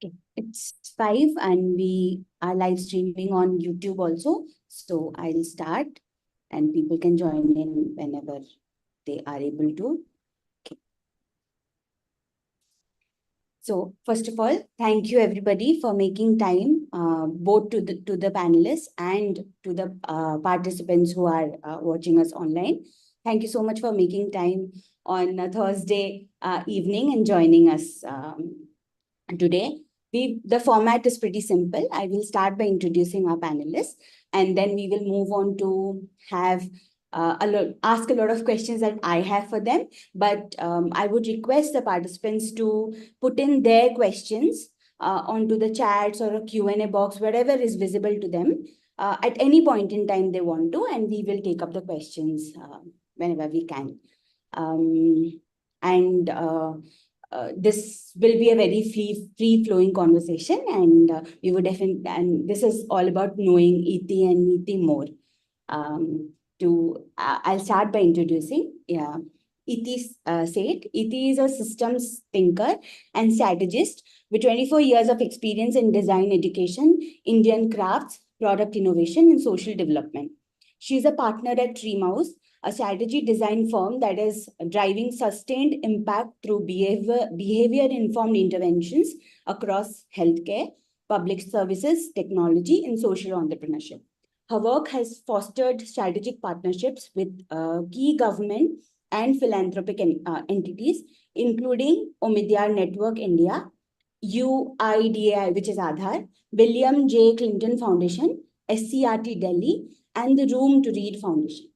Okay, it's 5 and we are live streaming on YouTube also. So I'll start and people can join in whenever they are able to. Okay. So first of all, thank you everybody for making time, both to the panelists and to the participants who are watching us online. Thank you so much for making time on a Thursday evening and joining us today. The format is pretty simple. I will start by introducing our panelists, and then we will move on to have ask a lot of questions that I have for them. But I would request the participants to put in their questions onto the chats or a Q&A box, whatever is visible to them at any point in time they want to, and we will take up the questions whenever we can. This will be a very free flowing conversation, and we would definitely, and this is all about knowing ET and ET more. I'll start by introducing ET Seth. ET is a systems thinker and strategist with 24 years of experience in design education, Indian crafts, product innovation, and social development. She is a partner at Treemouse, a strategy design firm that is driving sustained impact through behavior-informed interventions across healthcare, public services, technology, and social entrepreneurship. Her work has fostered strategic partnerships with key government and philanthropic entities, including Omidyar Network India, UIDAI, which is Aadhaar, William J. Clinton Foundation, SCRT Delhi, and the Room to Read Foundation.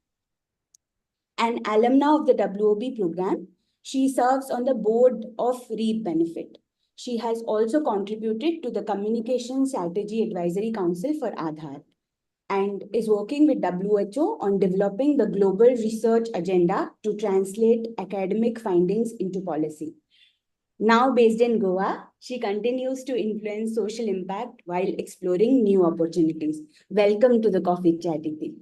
An alumna of the WoB program, she serves on the board of Reap Benefit. She has also contributed to the Communication Strategy Advisory Council for Aadhaar and is working with WHO on developing the global research agenda to translate academic findings into policy. Now based in Goa, she continues to influence social impact while exploring new opportunities. Welcome to the Coffee Chat, Iti.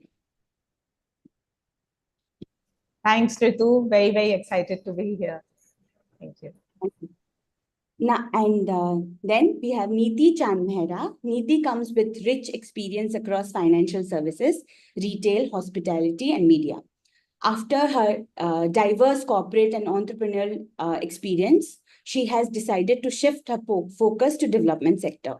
Thanks, Ritu. Very, very excited to be here. Thank you. Now, and then we have Neeti Chand Mehra. Neeti comes with rich experience across financial services, retail, hospitality, and media. After her diverse corporate and entrepreneurial experience, she has decided to shift her focus to development sector.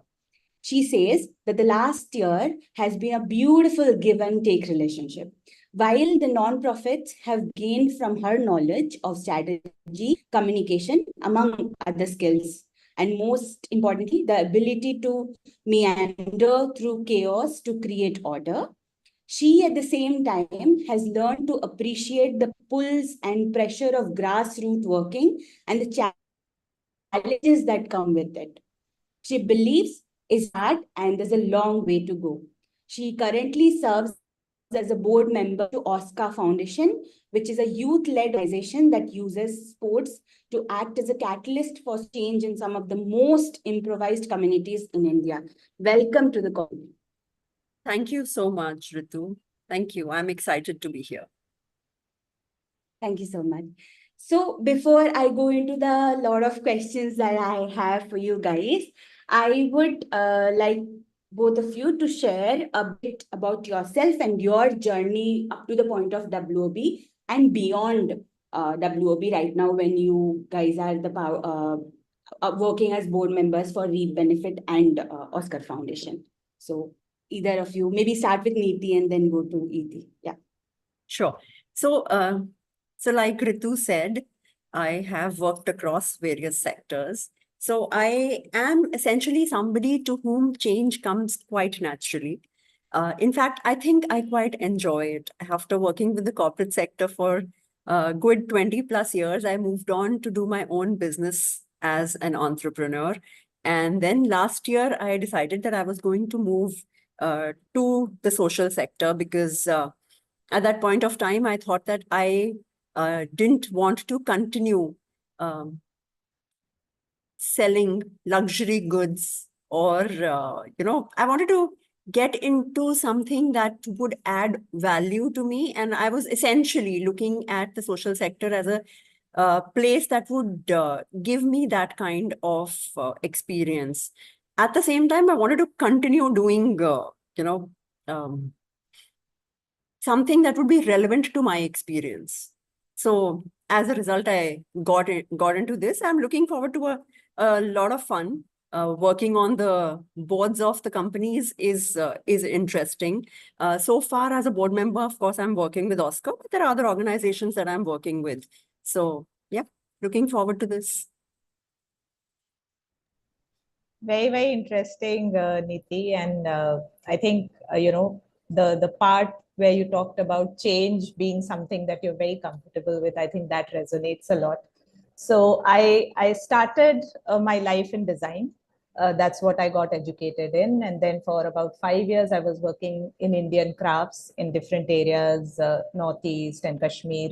She says that the last year has been a beautiful give and take relationship. While the non-profits have gained from her knowledge of strategy, communication, among other skills, and most importantly, the ability to meander through chaos to create order, she at the same time has learned to appreciate the pulls and pressure of grassroots working and the challenges that come with it. She believes it's hard and there's a long way to go. She currently serves as a board member to Oscar Foundation, which is a youth-led organization that uses sports to act as a catalyst for change in some of the most improvised communities in India. Welcome to the call. Thank you so much, Ritu. Thank you. I'm excited to be here. Thank you so much. So before I go into the lot of questions that I have for you guys, I would like both of you to share a bit about yourself and your journey up to the point of WoB and beyond WoB right now when you guys are working as board members for Reap Benefit and Oscar Foundation. So either of you, maybe start with Neeti and then go to ET. Yeah. Sure. So like Ritu said, I have worked across various sectors. So I am essentially somebody to whom change comes quite naturally. In fact, I think I quite enjoy it. After working with the corporate sector for a good 20 plus years, I moved on to do my own business as an entrepreneur. And then last year, I decided that I was going to move to the social sector because at that point of time, I thought that I didn't want to continue selling luxury goods or, I wanted to get into something that would add value to me. And I was essentially looking at the social sector as a place that would give me that kind of experience. At the same time, I wanted to continue doing, um, something that would be relevant to my experience. So as a result, I got into this. I'm looking forward to a lot of fun. Working on the boards of the companies is interesting. So far, as a board member, of course, I'm working with Oscar, but there are other organizations that I'm working with. So yeah, looking forward to this. Very, very interesting, Niti. And I think, the part where you talked about change being something that you're very comfortable with, I think that resonates a lot. So I started my life in design. That's what I got educated in. And then for about 5 years, I was working in Indian crafts in different areas, Northeast and Kashmir.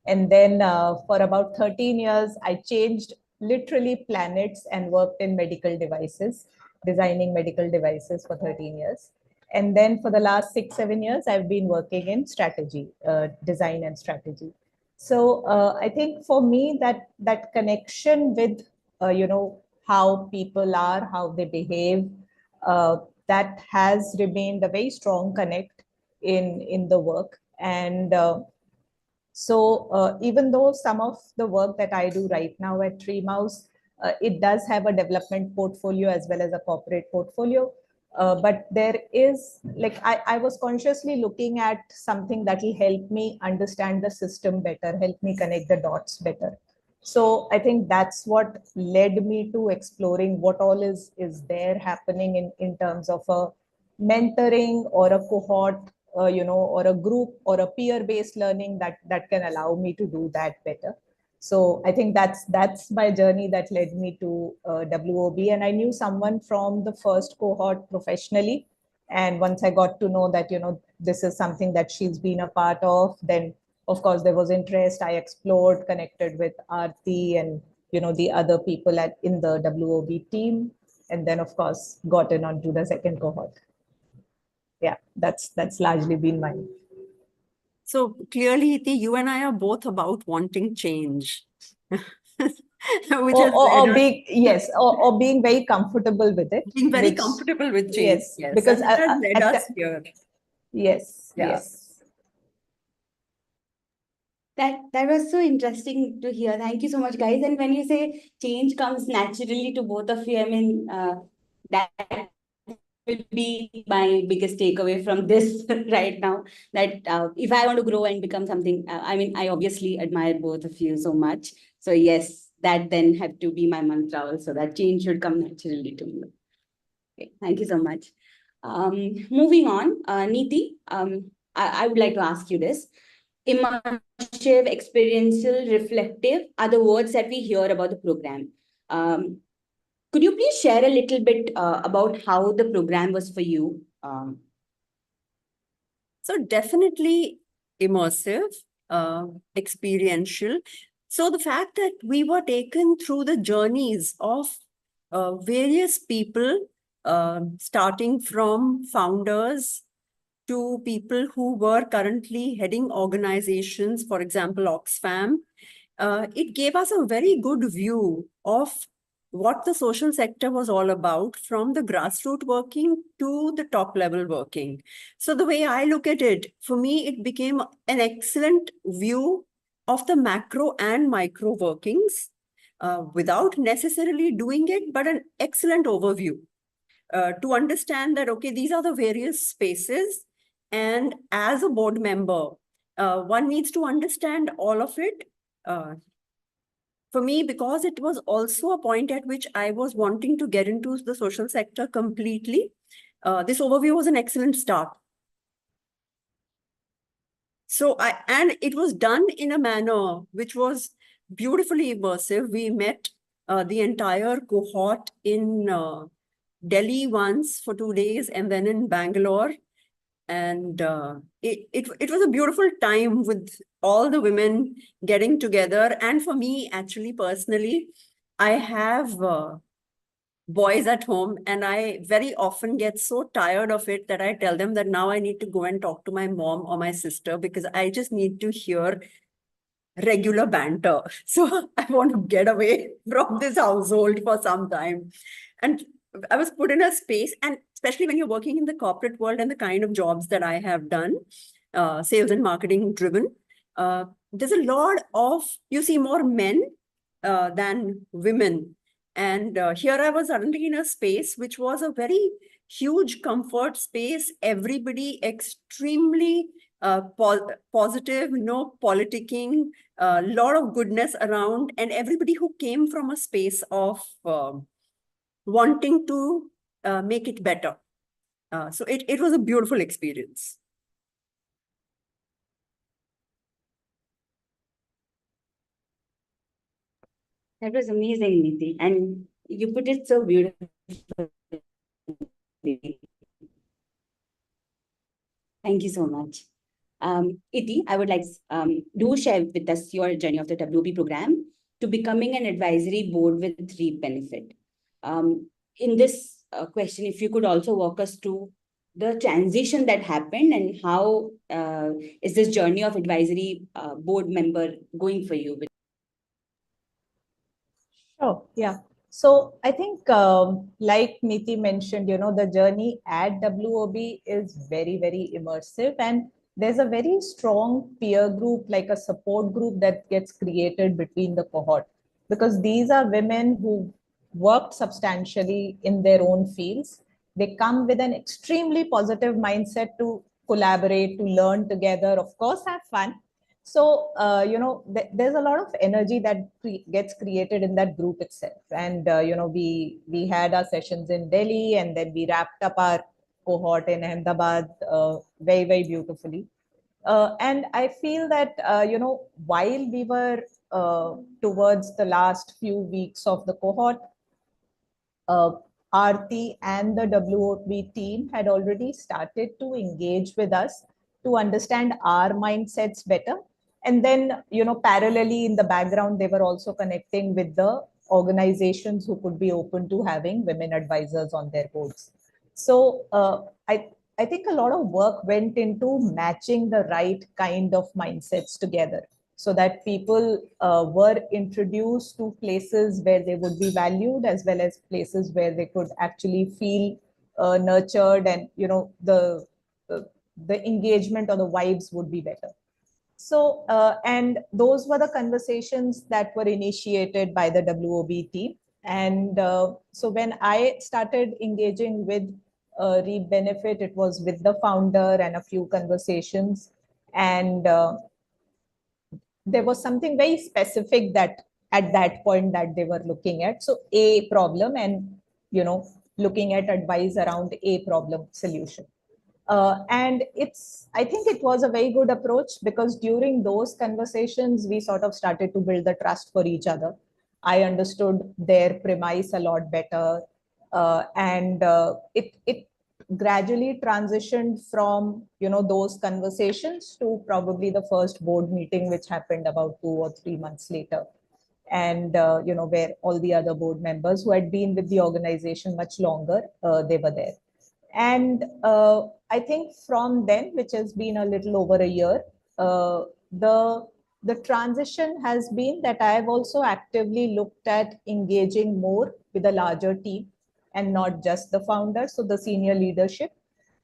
And then for about 13 years, I changed literally planets and worked in medical devices, designing medical devices for 13 years. And then for the last 6, 7 years, I've been working in strategy, design and strategy. So I think for me that connection with how people are, how they behave, that has remained a very strong connect in the work. And so even though some of the work that I do right now at Tree Mouse, it does have a development portfolio as well as a corporate portfolio. But there is, like, I was consciously looking at something that will help me understand the system better, help me connect the dots better. So I think that's what led me to exploring what all is there happening in terms of a mentoring or a cohort, or a group or a peer-based learning that can allow me to do that better. So I think that's my journey that led me to WoB, and I knew someone from the first cohort professionally. And once I got to know that this is something that she's been a part of, then of course there was interest. I explored, connected with Aarti and the other people in the WoB team, and then of course got in onto the second cohort. Yeah, that's largely been mine. So clearly, Iti, you and I are both about wanting change. Which has led Or us being, yes, or being very comfortable with it, being very which, comfortable with change. yes, Yes, because and that has led us here. yes, Yeah. yes. That was so interesting to hear. Thank you so much, guys. And when you say change comes naturally to both of you, I mean, that will be my biggest takeaway from this right now. That if I want to grow and become something, I mean, I obviously admire both of you so much. So yes, that then have to be my mantra also. That change should come naturally to me. Okay, thank you so much. Moving on, Niti, I would like to ask you this. Immersive, experiential, reflective are the words that we hear about the program. Could you please share a little bit about how the program was for you? So definitely immersive, experiential. So the fact that we were taken through the journeys of various people, starting from founders to people who were currently heading organizations, for example, Oxfam, it gave us a very good view of what the social sector was all about, from the grassroots working to the top level working. So the way I look at it, for me, it became an excellent view of the macro and micro workings, without necessarily doing it, but an excellent overview. To understand that, okay, these are the various spaces. And as a board member, one needs to understand all of it. For me, because it was also a point at which I was wanting to get into the social sector completely, this overview was an excellent start. So and it was done in a manner which was beautifully immersive. We met the entire cohort in Delhi once for 2 days, and then in Bangalore. And it was a beautiful time with all the women getting together. And for me, actually, personally, I have boys at home, and I very often get so tired of it that I tell them that now I need to go and talk to my mom or my sister, because I just need to hear regular banter. So I want to get away from this household for some time. And I was put in a space, and especially when you're working in the corporate world and the kind of jobs that I have done, sales and marketing driven, there's a lot of, you see more men than women. And here I was suddenly in a space which was a very huge comfort space, everybody extremely positive, no politicking, a lot of goodness around, and everybody who came from a space of wanting to make it better. So it was a beautiful experience. That was amazing, Niti. And you put it so beautifully. Thank you so much. Iti, I would like do share with us your journey of the WB program to becoming an advisory board with reap benefit. In this question, if you could also walk us through the transition that happened and how is this journey of advisory board member going for you? Sure, yeah. So I think, like Niti mentioned, the journey at WOB is very, very immersive, and there's a very strong peer group, like a support group that gets created between the cohort, because these are women who worked substantially in their own fields. They come with an extremely positive mindset to collaborate, to learn together, of course, have fun. So there's a lot of energy that gets created in that group itself. And we had our sessions in Delhi, and then we wrapped up our cohort in Ahmedabad very, very beautifully. And I feel that while we were towards the last few weeks of the cohort, uh, Aarti and the WOB team had already started to engage with us to understand our mindsets better. And then, parallelly in the background, they were also connecting with the organizations who could be open to having women advisors on their boards. So I think a lot of work went into matching the right kind of mindsets together, so that people were introduced to places where they would be valued, as well as places where they could actually feel nurtured, and uh, the engagement or the vibes would be better. So and those were the conversations that were initiated by the WOB team. And so when I started engaging with Reap Benefit, it was with the founder and a few conversations. And there was something very specific that at that point that they were looking at. So a problem, and looking at advice around a problem solution. And I think it was a very good approach, because during those conversations we sort of started to build the trust for each other. I understood their premise a lot better. And it gradually transitioned from those conversations to probably the first board meeting, which happened about 2 or 3 months later. And where all the other board members who had been with the organization much longer, they were there. And I think from then, which has been a little over a year, uh, the the transition has been that I have also actively looked at engaging more with a larger team, and not just the founder, so the senior leadership.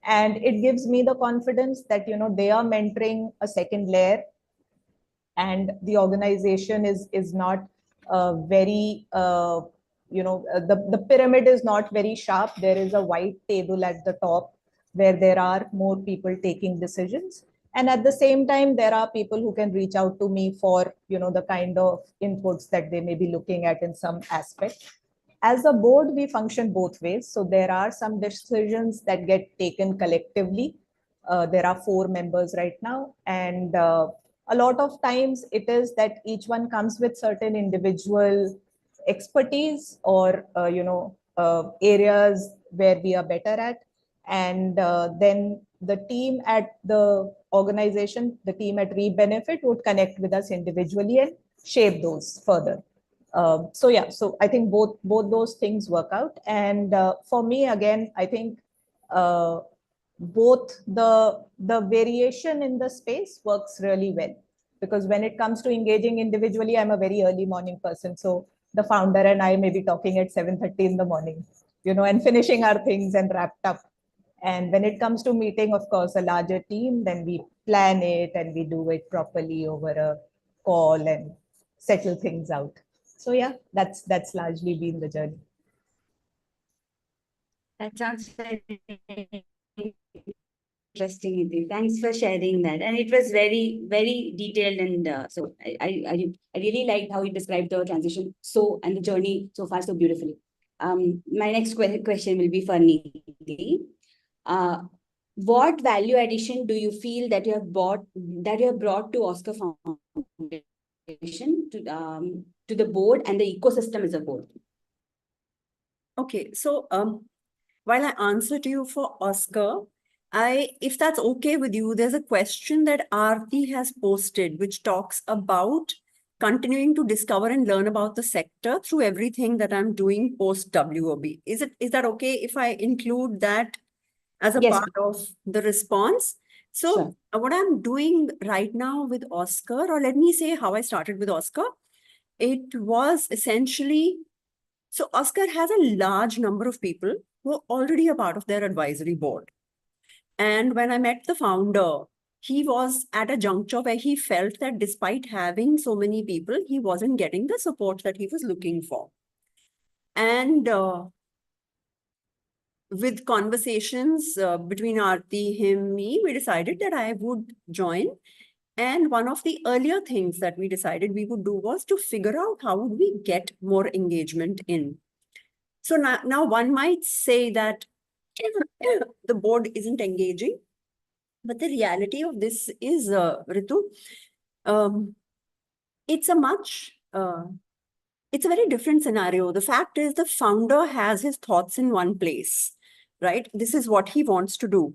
And it gives me the confidence that they are mentoring a second layer, and the organization is not very the pyramid is not very sharp. There is a white table at the top where there are more people taking decisions, and at the same time there are people who can reach out to me for the kind of inputs that they may be looking at in some aspect. As a board, we function both ways. So there are some decisions that get taken collectively. There are 4 members right now, and a lot of times it is that each one comes with certain individual expertise, or areas where we are better at. And then the team at the organization, the team at Reap Benefit, would connect with us individually and shape those further. So yeah, so I think both those things work out. And for me, again, I think both the variation in the space works really well. because when it comes to engaging individually, I'm a very early morning person. So the founder and I may be talking at 7:30 in the morning, and finishing our things and wrapped up. And when it comes to meeting, of course, a larger team, then we plan it and we do it properly over a call and settle things out. So yeah, that's largely been the journey. That sounds very interesting, Idhi. Thanks for sharing that. And it was very, very detailed. And so I really liked how you described the transition and the journey so far so beautifully. My next question will be for Nidhi. What value addition do you feel that you have brought to Oscar Foundation, to the board and the ecosystem as a whole? Okay, so while I answer to you for Oscar, if that's okay with you, there's a question that Aarti has posted, which talks about continuing to discover and learn about the sector through everything that I'm doing post WoB. Is that okay if I include that as a Yes. part of the response? So Sure. what I'm doing right now with Oscar, or let me say how I started with Oscar, it was essentially, so Oscar has a large number of people who are already a part of their advisory board. And when I met the founder, he was at a juncture where he felt that despite having so many people, he wasn't getting the support that he was looking for. And with conversations between Aarti, him, me, we decided that I would join. And one of the earlier things that we decided we would do was to figure out how would we get more engagement in. So now one might say that the board isn't engaging, but the reality of this is, Ritu, it's a very different scenario. The fact is the founder has his thoughts in one place, right? This is what he wants to do.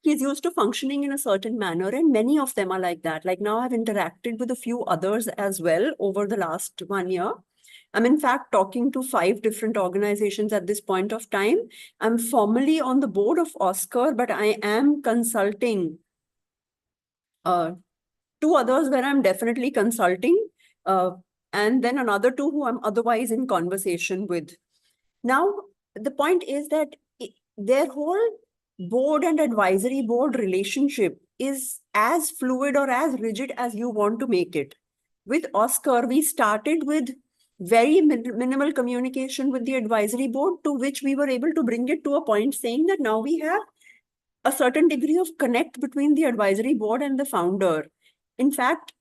He's used to functioning in a certain manner, and many of them are like that. Like now I've interacted with a few others as well over the last 1 year. I'm in fact talking to 5 different organizations at this point of time. I'm formally on the board of Oscar, but I am consulting 2 others where I'm definitely consulting, and then another 2 who I'm otherwise in conversation with. Now, the point is that their whole board and advisory board relationship is as fluid or as rigid as you want to make it. With Oscar, we started with very minimal communication with the advisory board, to which we were able to bring it to a point saying that now we have a certain degree of connect between the advisory board and the founder. In fact,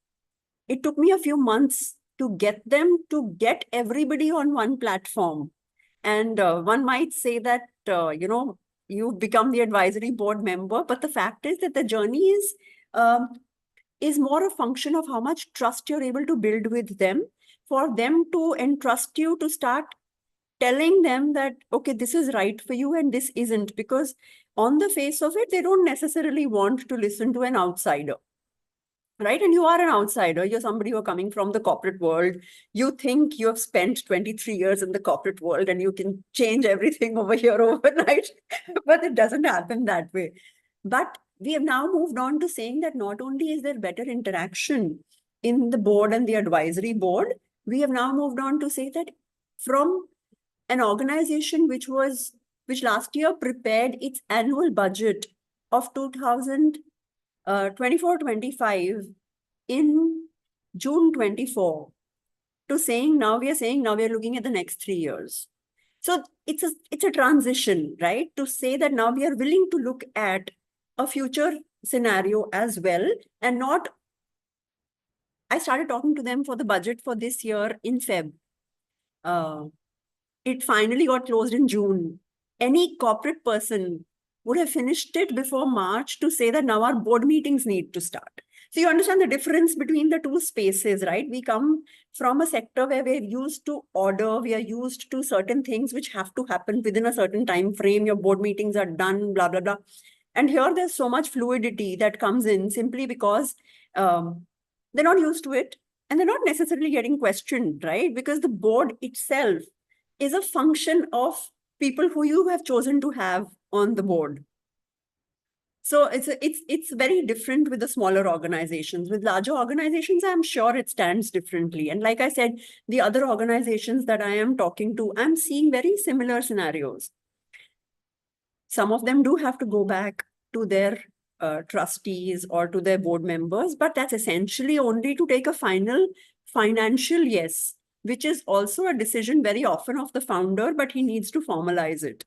it took me a few months to get them to get everybody on one platform. And one might say that, you've become the advisory board member, but the fact is that the journey is more a function of how much trust you're able to build with them, for them to entrust you to start telling them that, okay, this is right for you and this isn't, because on the face of it, they don't necessarily want to listen to an outsider. Right? And you are an outsider. You're somebody who are coming from the corporate world. You think you have spent 23 years in the corporate world and you can change everything over here overnight, but it doesn't happen that way. But we have now moved on to saying that not only is there better interaction in the board and the advisory board, we have now moved on to say that from an organization which last year prepared its annual budget of 2024-25 in June 24 to saying now we are looking at the next 3 years. So it's a transition, right? To say that now we are willing to look at a future scenario as well, and not. I started talking to them for the budget for this year in Feb. It finally got closed in June. Any corporate person would have finished it before March to say that now our board meetings need to start. So you understand the difference between the two spaces, right? We come from a sector where we're used to order, we are used to certain things which have to happen within a certain time frame. Your board meetings are done, blah, blah, blah. And here there's so much fluidity that comes in simply because they're not used to it and they're not necessarily getting questioned, right? Because the board itself is a function of people who you have chosen to have on the board. So it's very different with the smaller organizations. With larger organizations, I'm sure it stands differently. And like I said, the other organizations that I am talking to, I'm seeing very similar scenarios. Some of them do have to go back to their trustees or to their board members, but that's essentially only to take a final financial yes, which is also a decision very often of the founder, but he needs to formalize it.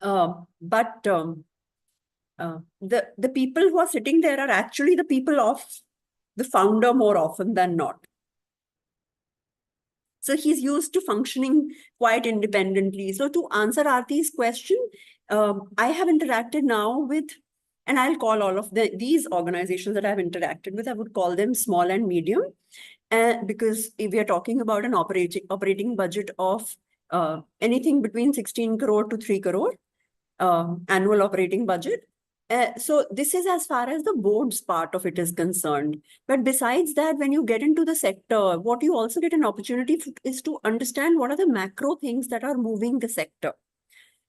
But the people who are sitting there are actually the people of the founder more often than not. So he's used to functioning quite independently. So to answer Aarti's question, I have interacted now with, and I'll call all of these organizations that I've interacted with, I would call them small and medium, because if we are talking about an operating budget of anything between 16 crore to 3 crore annual operating budget. So this is as far as the board's part of it is concerned. But besides that, when you get into the sector, what you also get an opportunity is to understand what are the macro things that are moving the sector.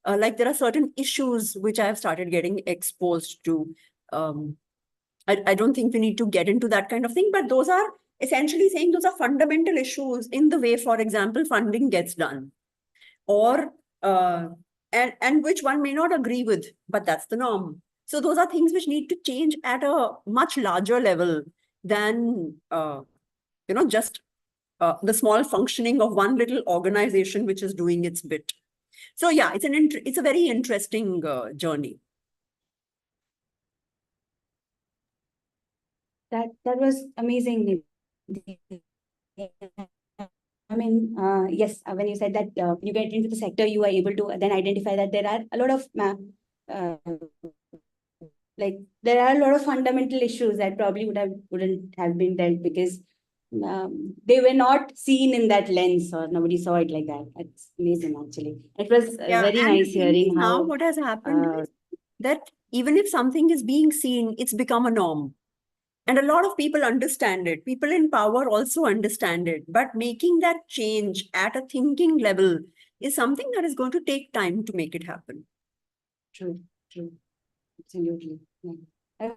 Like there are certain issues which I have started getting exposed to. I don't think we need to get into that kind of thing, but those are essentially saying those are fundamental issues in the way, for example, funding gets done. Or and which one may not agree with, but that's the norm. So those are things which need to change at a much larger level than just the small functioning of one little organization which is doing its bit. So yeah, it's a very interesting journey. That was amazing. I mean, yes, when you said that you get into the sector, you are able to then identify that there are a lot of there are a lot of fundamental issues that probably wouldn't have been dealt because they were not seen in that lens, or nobody saw it like that. It's amazing, actually. It was very and nice the thing is hearing now how what has happened is that even if something is being seen, it's become a norm. And a lot of people understand it. People in power also understand it. But making that change at a thinking level is something that is going to take time to make it happen. True. Absolutely. Yeah.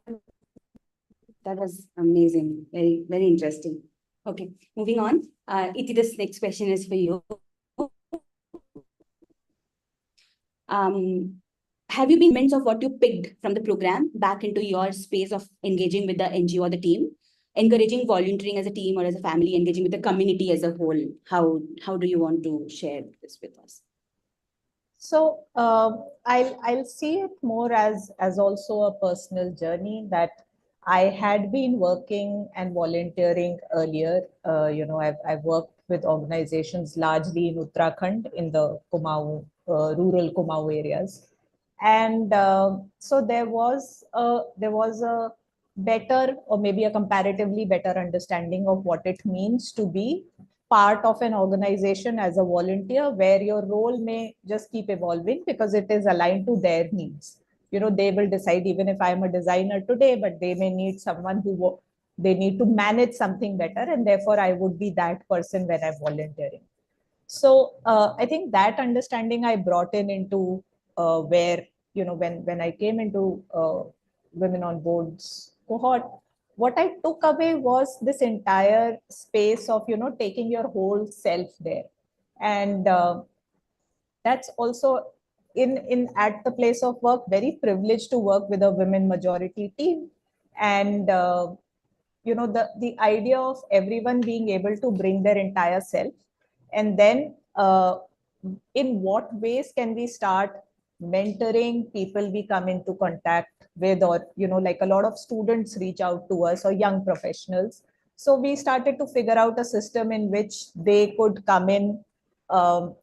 That was amazing. Very, very interesting. Okay, moving on. Iti, this next question is for you. Have you been moments of what you picked from the program back into your space of engaging with the NGO or the team, encouraging volunteering as a team or as a family, engaging with the community as a whole? How do you want to share this with us? So I'll see it more as also a personal journey that I had been working and volunteering earlier. I've worked with organizations largely in Uttarakhand in the Kumaon, rural Kumaon areas, and so there was a better, or maybe a comparatively better understanding of what it means to be part of an organization as a volunteer, where your role may just keep evolving because it is aligned to their needs. They will decide, even if I'm a designer today, but they may need someone who they need to manage something better, and therefore I would be that person when I'm volunteering. So I think that understanding I brought into where, when I came into Women on Boards cohort, what I took away was this entire space of, taking your whole self there. And that's also in at the place of work, very privileged to work with a women majority team. And the idea of everyone being able to bring their entire self, and then in what ways can we start mentoring people we come into contact with, or like a lot of students reach out to us, or young professionals. So we started to figure out a system in which they could come in,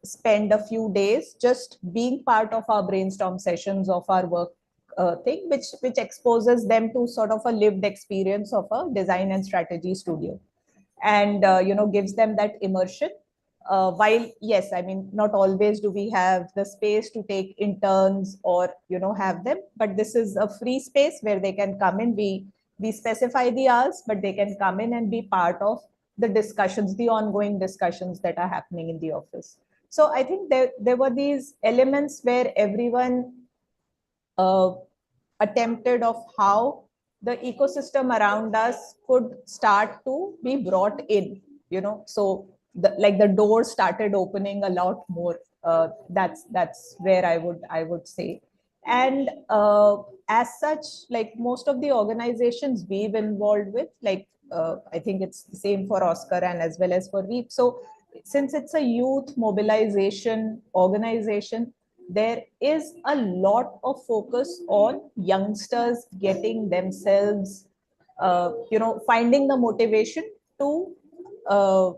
spend a few days just being part of our brainstorm sessions of our work thing, which exposes them to sort of a lived experience of a design and strategy studio, and gives them that immersion. While yes, I mean, not always do we have the space to take interns or have them, but this is a free space where they can come in. We specify the hours, but they can come in and be part of the discussions, the ongoing discussions that are happening in the office. So I think there were these elements where everyone attempted of how the ecosystem around us could start to be brought in, so the doors started opening a lot more. That's where I would say. And as such, like most of the organizations we've involved with, like I think it's the same for Oscar and as well as for WeB. So since it's a youth mobilization organization, there is a lot of focus on youngsters getting themselves, finding the motivation to uh,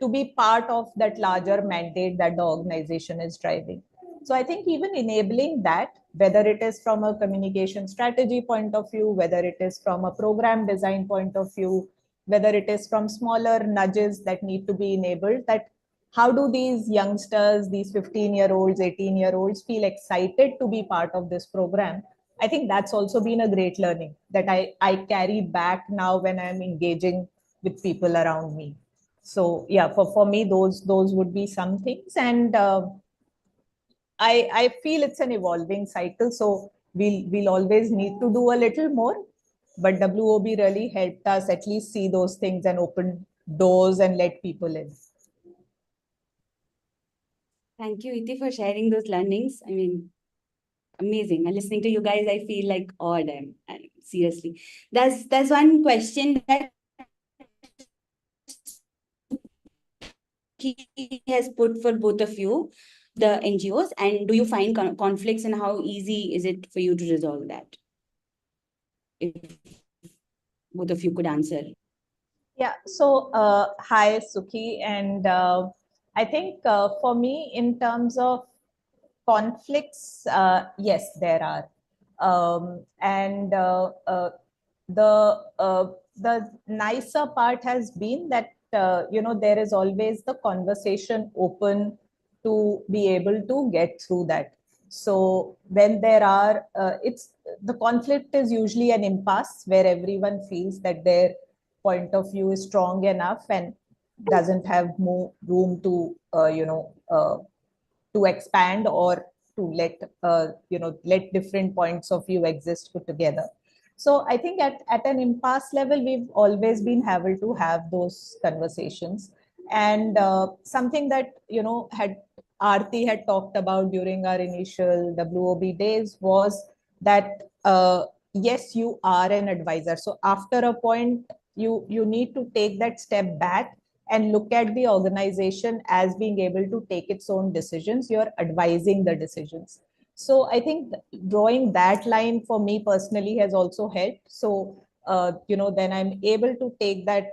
to be part of that larger mandate that the organization is driving. So I think even enabling that, whether it is from a communication strategy point of view, whether it is from a program design point of view, whether it is from smaller nudges that need to be enabled, that how do these youngsters, these 15-year-olds, 18-year-olds feel excited to be part of this program? I think that's also been a great learning that I carry back now when I'm engaging with people around me. So yeah, for me, those would be some things. And I feel it's an evolving cycle. So we'll always need to do a little more. But WOB really helped us at least see those things and open doors and let people in. Thank you, Iti, for sharing those learnings. I mean, amazing. And listening to you guys, I feel like awed. Seriously. There's one question that he has put for both of you, the NGOs, and do you find conflicts, and how easy is it for you to resolve that? If both of you could answer. Yeah. So hi, Sukhi. And I think for me, in terms of conflicts, yes, there are. And the nicer part has been that there is always the conversation open to be able to get through that. So when there are, it's the conflict is usually an impasse where everyone feels that their point of view is strong enough and doesn't have more room to to expand or to let different points of view exist put together. So I think at an impasse level, we've always been able to have those conversations. And something that had Aarti had talked about during our initial WOB days was that yes, you are an advisor. So after a point, you need to take that step back and look at the organization as being able to take its own decisions. You're advising the decisions. So I think drawing that line for me personally has also helped. So then I'm able to take that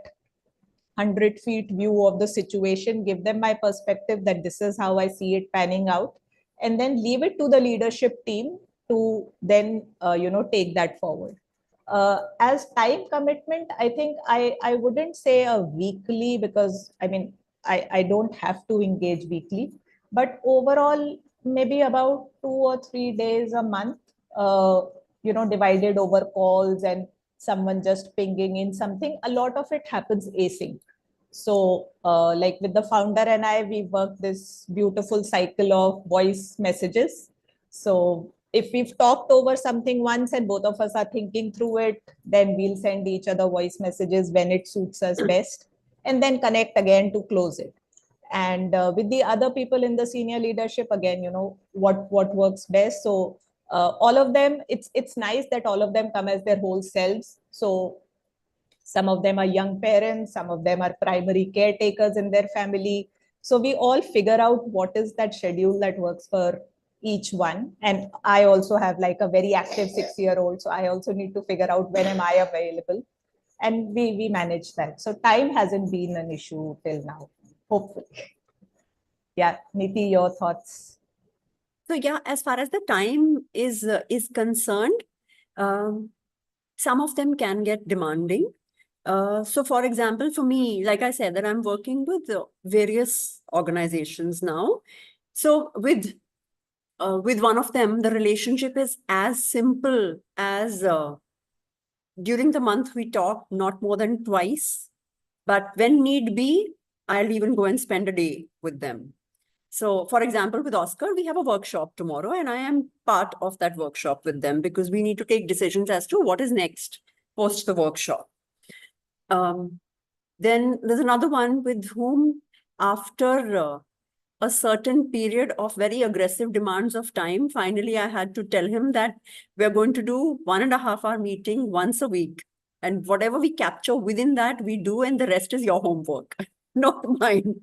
100 feet view of the situation, give them my perspective that this is how I see it panning out, and then leave it to the leadership team to then take that forward. As time commitment, I think I wouldn't say a weekly, because I mean I don't have to engage weekly, but overall maybe about 2 or 3 days a month, divided over calls and someone just pinging in something. A lot of it happens async. So like with the founder and I, we work this beautiful cycle of voice messages. So if we've talked over something once and both of us are thinking through it, then we'll send each other voice messages when it suits us best, and then connect again to close it. And with the other people in the senior leadership, again, what works best. So all of them, it's nice that all of them come as their whole selves. So some of them are young parents, some of them are primary caretakers in their family. So we all figure out what is that schedule that works for each one. And I also have like a very active 6-year-old. So I also need to figure out when am I available. And we manage that. So time hasn't been an issue till now, hopefully. Yeah, Niti, your thoughts? So yeah, as far as the time is concerned, some of them can get demanding. So for example, for me, like I said, that I'm working with various organizations now. So with one of them, the relationship is as simple as during the month we talk not more than twice, but when need be, I'll even go and spend a day with them. So, for example, with Oscar, we have a workshop tomorrow, and I am part of that workshop with them because we need to take decisions as to what is next post the workshop. Then there's another one with whom, after a certain period of very aggressive demands of time, finally I had to tell him that we're going to do 1.5 hour meeting once a week. And whatever we capture within that, we do, and the rest is your homework, not mine.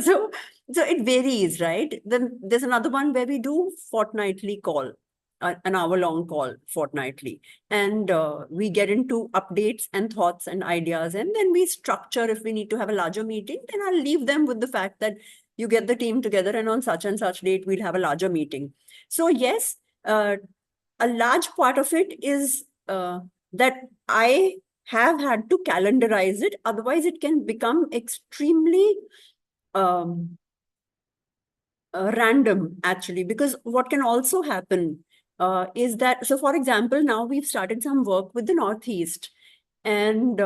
So it varies, right? Then there's another one where we do fortnightly call, an hour-long call fortnightly. And we get into updates and thoughts and ideas. And then we structure, if we need to have a larger meeting, then I'll leave them with the fact that you get the team together and on such and such date, we'll have a larger meeting. So yes, a large part of it is that I have had to calendarize it. Otherwise, it can become extremely random, actually, because what can also happen is that, so for example, now we've started some work with the Northeast, and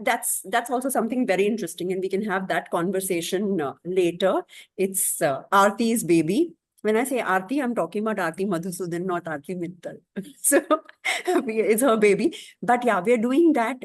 that's also something very interesting, and we can have that conversation later. It's Aarti's baby. When I say Aarti, I'm talking about Aarti Madhusudan, not Aarti Mittal. So it's her baby. But yeah, we're doing that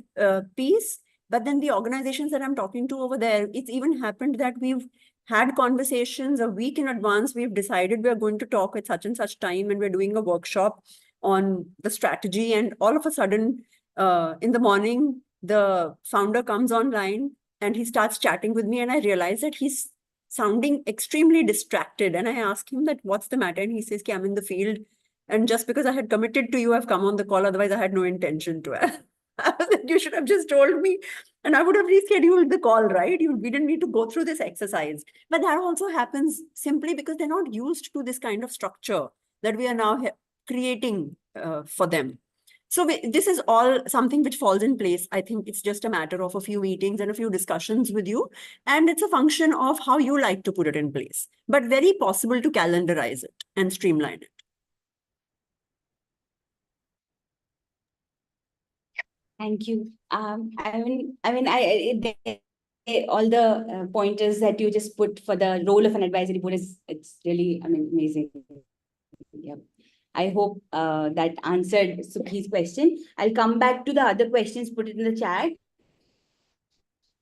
piece. But then the organizations that I'm talking to over there, it's even happened that we've had conversations a week in advance. We've decided we're going to talk at such and such time, and we're doing a workshop on the strategy. And all of a sudden, in the morning, the founder comes online and he starts chatting with me, and I realize that he's sounding extremely distracted. And I ask him that, what's the matter? And he says, I'm in the field. And just because I had committed to you, I've come on the call. Otherwise, I had no intention to. I was like, you should have just told me, and I would have rescheduled the call, right? We didn't need to go through this exercise. But that also happens simply because they're not used to this kind of structure that we are now creating for them. So this is all something which falls in place. I think it's just a matter of a few meetings and a few discussions with you. And it's a function of how you like to put it in place, but very possible to calendarize it and streamline it. Thank you. All the pointers that you just put for the role of an advisory board it's really, amazing. Yeah. I hope that answered Sukhi's question. I'll come back to the other questions put in the chat.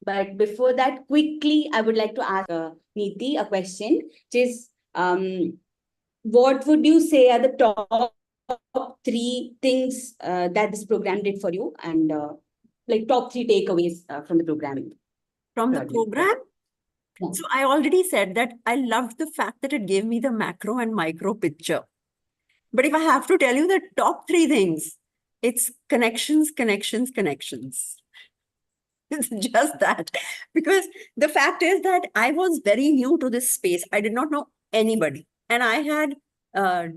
But before that, quickly, I would like to ask Neeti a question, which is, what would you say are the top 3 things that this program did for you, and like top 3 takeaways from the program? From the program? Yeah. So I already said that I loved the fact that it gave me the macro and micro picture. But if I have to tell you the top 3 things, it's connections, connections, connections. It's just that. Because the fact is that I was very new to this space. I did not know anybody. And I had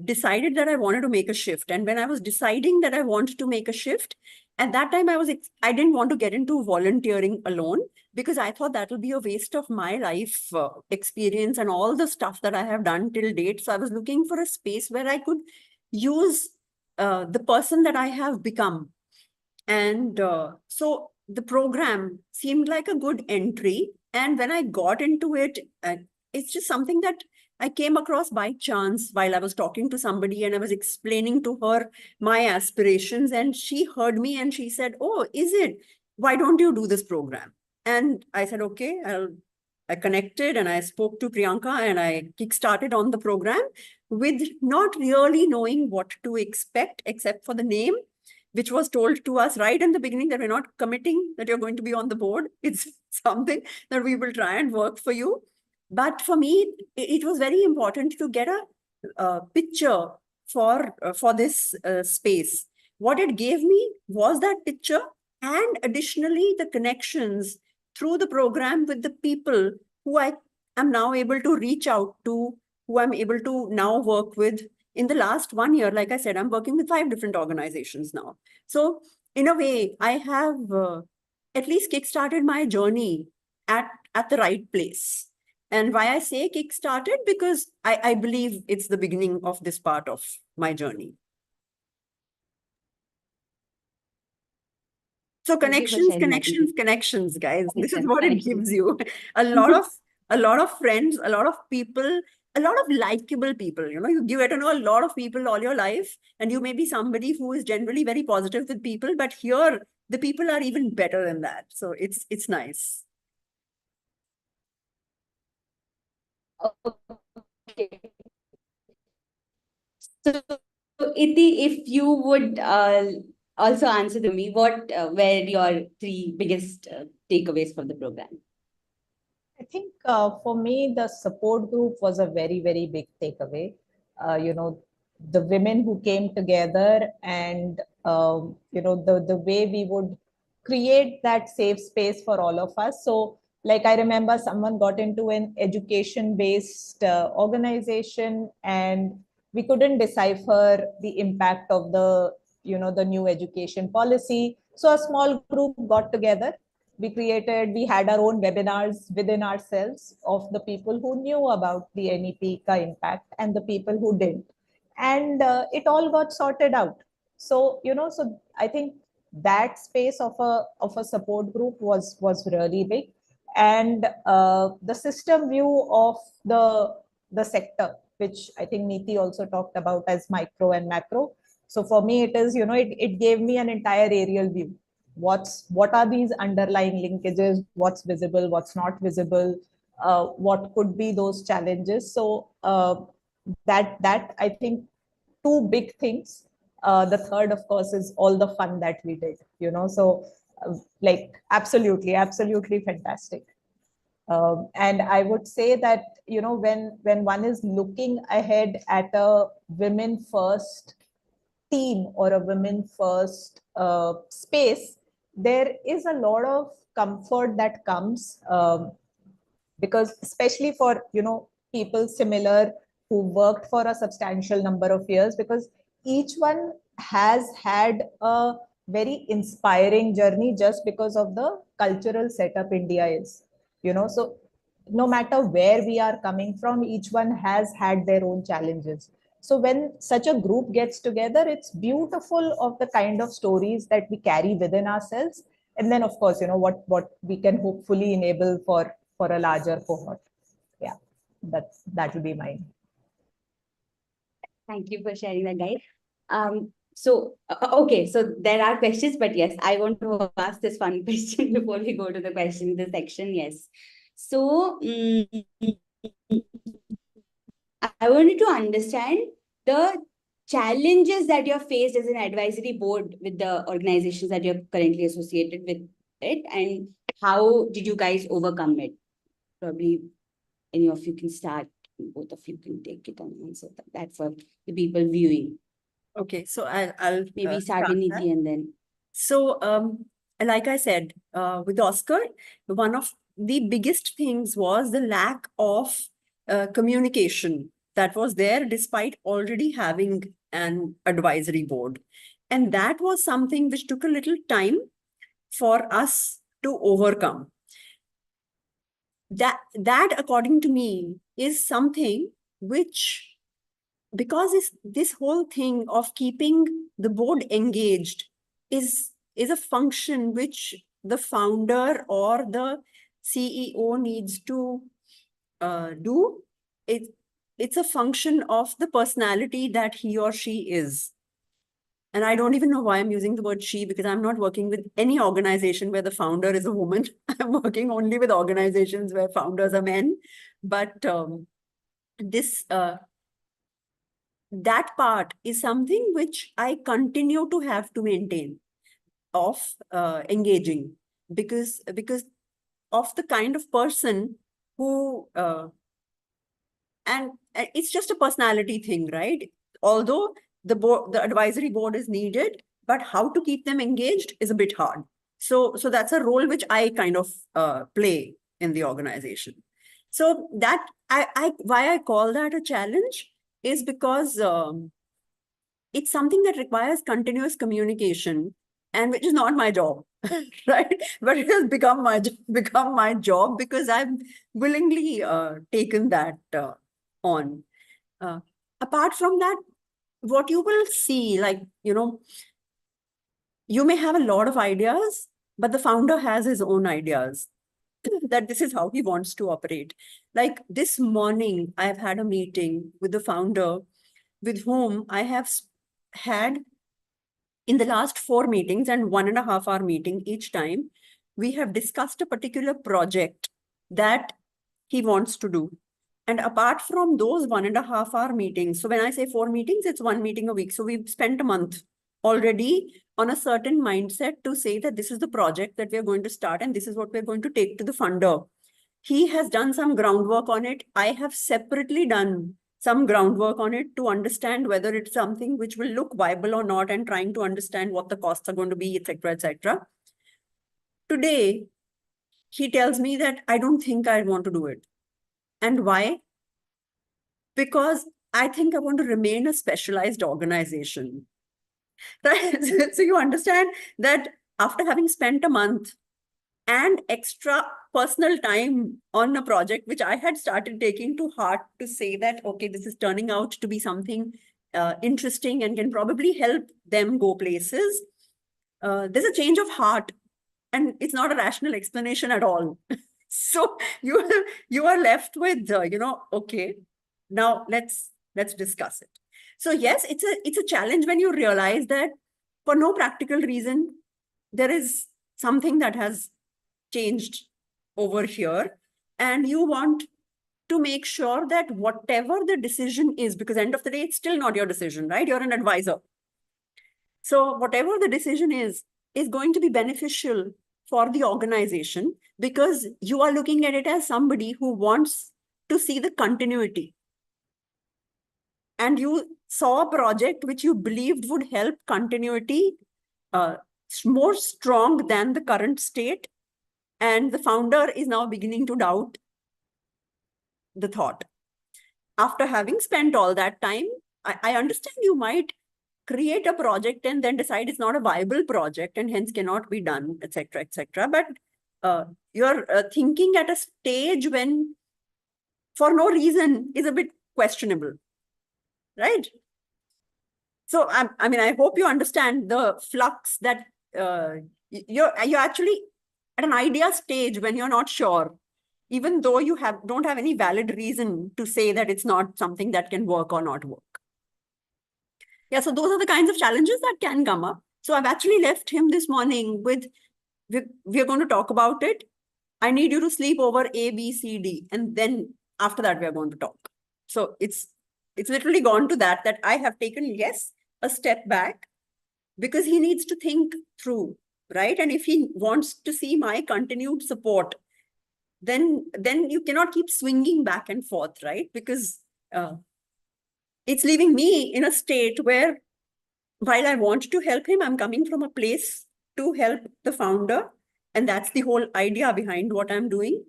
decided that I wanted to make a shift. And when I was deciding that I wanted to make a shift, at that time I didn't want to get into volunteering alone, because I thought that will be a waste of my life experience and all the stuff that I have done till date. So I was looking for a space where I could use the person that I have become. And so the program seemed like a good entry. And when I got into it, it's just something that I came across by chance while I was talking to somebody, and I was explaining to her my aspirations, and she heard me and she said, oh, is it? Why don't you do this program? And I said, okay, I connected and I spoke to Priyanka and I kickstarted on the program with not really knowing what to expect except for the name, which was told to us right in the beginning that we're not committing that you're going to be on the board. It's something that we will try and work for you. But for me, it was very important to get a picture for this space. What it gave me was that picture, and additionally the connections through the program with the people who I am now able to reach out to, who I'm able to now work with. In the last 1 year, like I said, I'm working with 5 different organizations now. So in a way, I have at least kickstarted my journey at the right place. And why I say kickstarted, because I believe it's the beginning of this part of my journey. So connections, connections, connections, guys. This is what it gives you. A lot of a lot of friends, a lot of people, a lot of likable people. You get to know a lot of people all your life, and you may be somebody who is generally very positive with people, but here the people are even better than that. So it's nice. Okay. So, Iti, if you would also answer to me, what were your three biggest takeaways from the program? I think for me, the support group was a very, very big takeaway. The women who came together and, the way we would create that safe space for all of us. So, like, I remember someone got into an education based organization, and we couldn't decipher the impact of the new education policy. So, a small group got together. We had our own webinars within ourselves of the people who knew about the NEP ka impact and the people who didn't. And it all got sorted out. So I think that space of a support group was really big. And the system view of the sector, which I think Niti also talked about as micro and macro. So for me, it is, it gave me an entire aerial view. What are these underlying linkages, what's visible, what's not visible, what could be those challenges. So that I think two big things. The third, of course, is all the fun that we did, so like absolutely fantastic. And I would say that, when one is looking ahead at a women first team or a women first space, there is a lot of comfort that comes, because especially for people similar who worked for a substantial number of years, because each one has had a very inspiring journey just because of the cultural setup India is, so no matter where we are coming from, each one has had their own challenges. So when such a group gets together, it's beautiful of the kind of stories that we carry within ourselves. And then, of course, what we can hopefully enable for a larger cohort. Yeah, that will be mine. Thank you for sharing that, guys. Okay, so there are questions, but yes, I want to ask this one question before we go to the question, the section. Yes. So, I wanted to understand the challenges that you're faced as an advisory board with the organizations that you're currently associated with it, and how did you guys overcome it? Probably any of you can start, both of you can take it and answer that. That's for the people viewing. Okay, so I'll Maybe start with start that. Niti and then. So, like I said, with Oscar, one of the biggest things was the lack of communication that was there despite already having an advisory board. And that was something which took a little time for us to overcome. That according to me, is something which, because this whole thing of keeping the board engaged is a function which the founder or the CEO needs to do. It's a function of the personality that he or she is. And I don't even know why I'm using the word she, because I'm not working with any organization where the founder is a woman. I'm working only with organizations where founders are men. But that part is something which I continue to have to maintain of engaging, because of the kind of person who and it's just a personality thing, right? Although the advisory board is needed, but how to keep them engaged is a bit hard. So that's a role which I kind of play in the organization. So that why I call that a challenge is because it's something that requires continuous communication, and which is not my job, right? But it has become my job because I've willingly taken that on. Apart from that, what you will see, like, you may have a lot of ideas, but the founder has his own ideas. that this is how he wants to operate. Like this morning, I've had a meeting with the founder with whom I have had in the last 4 meetings and 1.5 hour meeting each time. We have discussed a particular project that he wants to do. And apart from those 1.5 hour meetings, so when I say 4 meetings, it's 1 meeting a week. So we've spent a month already on a certain mindset to say that this is the project that we're going to start and this is what we're going to take to the funder. He has done some groundwork on it. I have separately done some groundwork on it to understand whether it's something which will look viable or not, and trying to understand what the costs are going to be, etc., etc. Today, he tells me that I don't think I want to do it. And why? Because I think I want to remain a specialized organization. Right? So you understand that after having spent a month and extra personal time on a project, which I had started taking to heart to say that, okay, this is turning out to be something interesting and can probably help them go places. There's a change of heart, and it's not a rational explanation at all. So you are left with, okay, now let's discuss it. So yes, it's a challenge when you realize that for no practical reason, there is something that has changed over here, and you want to make sure that whatever the decision is, because end of the day, it's still not your decision, right? You're an advisor. So whatever the decision is going to be beneficial for the organization, because you are looking at it as somebody who wants to see the continuity. And you saw a project which you believed would help continuity more strong than the current state. And the founder is now beginning to doubt the thought. After having spent all that time, I understand you might create a project and then decide it's not a viable project and hence cannot be done, etc., etc. But you're thinking at a stage when, for no reason, is a bit questionable, right? So I mean, I hope you understand the flux that you're actually at an idea stage when you're not sure, even though you don't have any valid reason to say that it's not something that can work or not work. Yeah, so those are the kinds of challenges that can come up. So I've actually left him this morning with, we're going to talk about it. I need you to sleep over A, B, C, D. And then after that, we're going to talk. So it's literally gone to that I have taken, yes, a step back, because he needs to think through, right? And if he wants to see my continued support, then you cannot keep swinging back and forth, right? Because it's leaving me in a state where, while I want to help him, I'm coming from a place to help the founder. And that's the whole idea behind what I'm doing.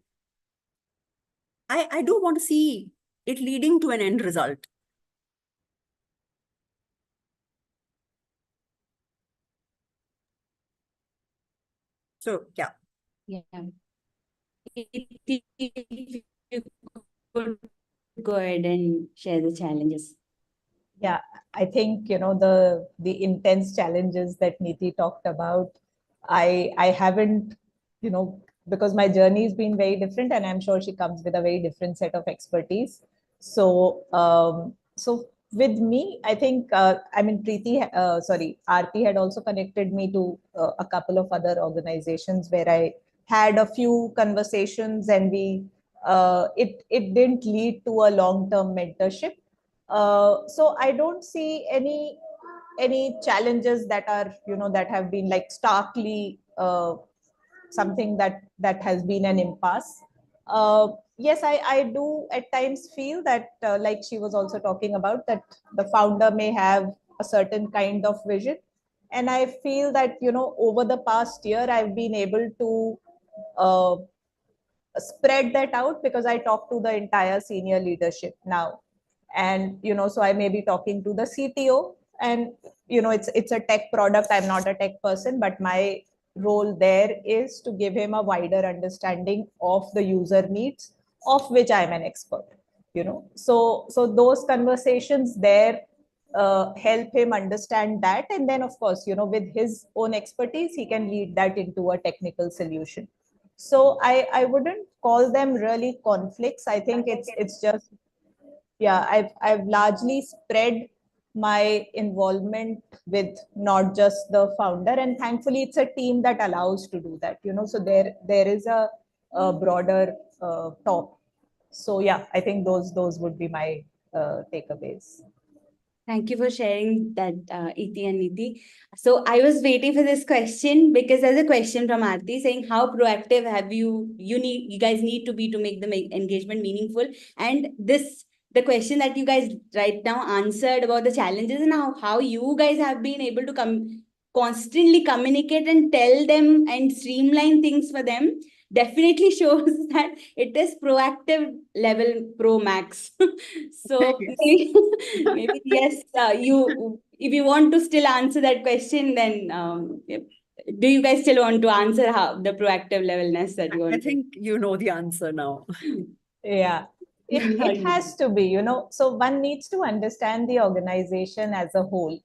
I do want to see it leading to an end result. So, yeah. Yeah. If you could go ahead and share the challenges. Yeah, I think the intense challenges that Niti talked about, I haven't, because my journey has been very different, and I'm sure she comes with a very different set of expertise. So with me, I think Aarti had also connected me to a couple of other organizations where I had a few conversations, and it didn't lead to a long-term mentorship. So I don't see any challenges that are that have been like starkly something that has been an impasse. Yes, I do at times feel that like she was also talking about, that the founder may have a certain kind of vision, and I feel that over the past year I've been able to uh, spread that out, because I talk to the entire senior leadership now. And so I may be talking to the CTO, and it's a tech product, I'm not a tech person, but my role there is to give him a wider understanding of the user needs, of which I'm an expert. So those conversations there help him understand that, and then of course with his own expertise he can lead that into a technical solution. So I wouldn't call them really conflicts. I think it's just, yeah, I've largely spread my involvement with not just the founder, and thankfully it's a team that allows to do that, you know. So there is a broader talk. So yeah, I think those would be my takeaways. Thank you for sharing that, Iti and Niti. So I was waiting for this question because there's a question from Aarti saying, how proactive have you guys need to be to make the engagement meaningful? And the question that you guys right now answered about the challenges and how you guys have been able to constantly communicate and tell them and streamline things for them definitely shows that it is proactive level pro max. So Yes. maybe yes, you if you want to still answer that question, then do you guys still want to answer how the proactive levelness that you I want think you know the answer now. Yeah, it has to be, you know. So one needs to understand the organization as a whole.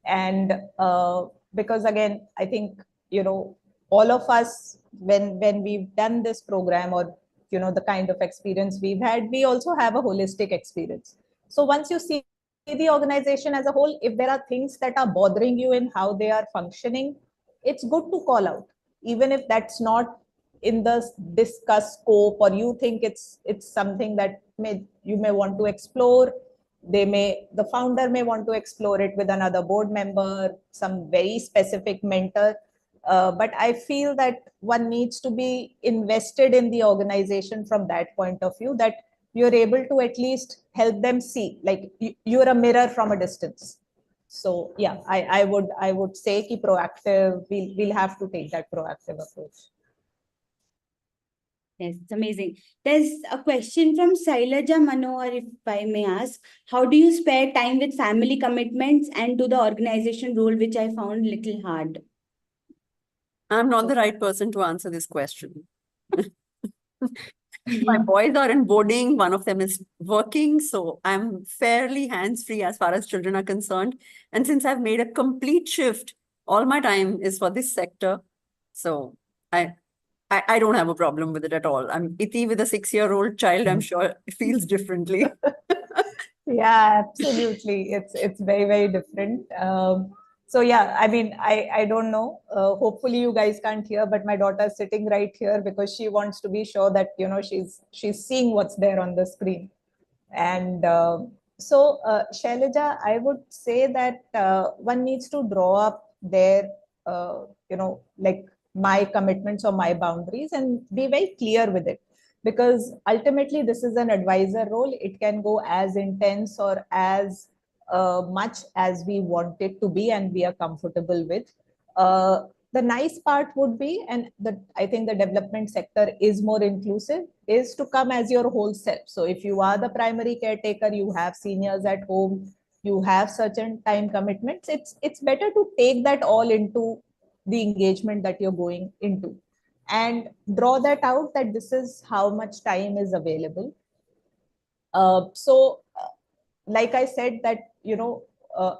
And because again, I think, you know, all of us, when we've done this program, or, you know, the kind of experience we've had, we also have a holistic experience. So once you see the organization as a whole, if there are things that are bothering you in how they are functioning, it's good to call out, even if that's not in the discuss scope, or you think it's something that you may want to explore. The founder may want to explore it with another board member, some very specific mentor. But I feel that one needs to be invested in the organization from that point of view, that you're able to at least help them see, like you're a mirror from a distance. So yeah, I would say ki proactive, we'll have to take that proactive approach. Yes, it's amazing. There's a question from Sailaja Manohar, if I may ask. How do you spare time with family commitments and to the organization role, which I found little hard? I'm not the right person to answer this question. My boys are in boarding, one of them is working, so I'm fairly hands-free as far as children are concerned. And since I've made a complete shift, all my time is for this sector. So I don't have a problem with it at all. I'm Iti with a 6-year-old child, I'm sure it feels differently. Yeah, absolutely. It's very, very different. So yeah, I mean, I don't know. Hopefully you guys can't hear, but my daughter's sitting right here because she wants to be sure that, you know, she's seeing what's there on the screen. And so Shailaja, I would say that one needs to draw up their, you know, like my commitments or my boundaries, and be very clear with it, because ultimately this is an advisor role. It can go as intense or as much as we want it to be and we are comfortable with. The nice part would be, and I think the development sector is more inclusive, is to come as your whole self. So if you are the primary caretaker, you have seniors at home, you have certain time commitments, it's better to take that all into the engagement that you're going into, and draw that out, that this is how much time is available. Like I said, that, you know,